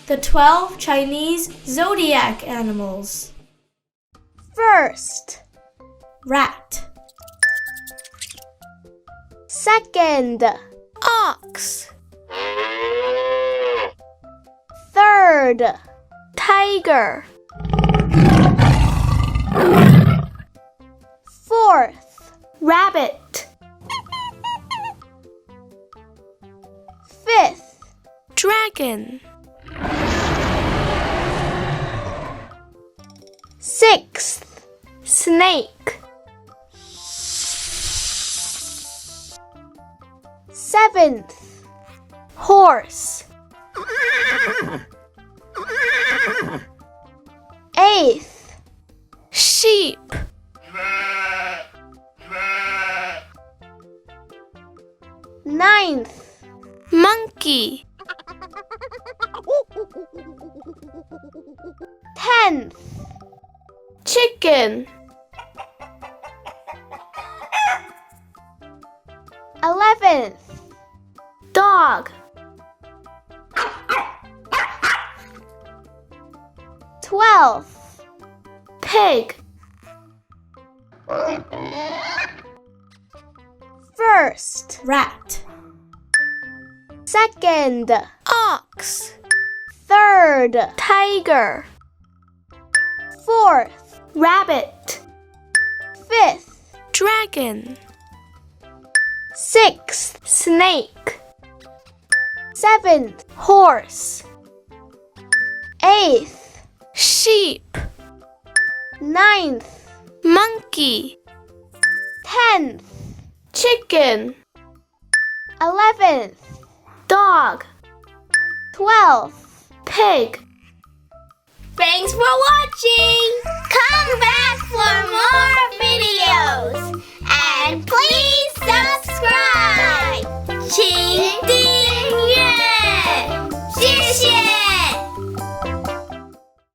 The 12 Chinese zodiac animals. First, Rat. second, Ox. third, Tiger. fourth, Rabbit. fifth, Dragon. sixth, Snake. seventh, Horse. eighth, Sheep. ninth, Monkey. 10th, Chicken. 11th, Dog. 12th, Pig. first, Rat. second, Ox. third, Tiger. fourth, Rabbit. fifth, Dragon. sixth, Snake. seventh, Horse. eighth, Sheep. ninth, Monkey. 10th, Chicken. 11th, Dog. 12th. Pig. Thanks for watching! Come back for more videos! And please subscribe! 请订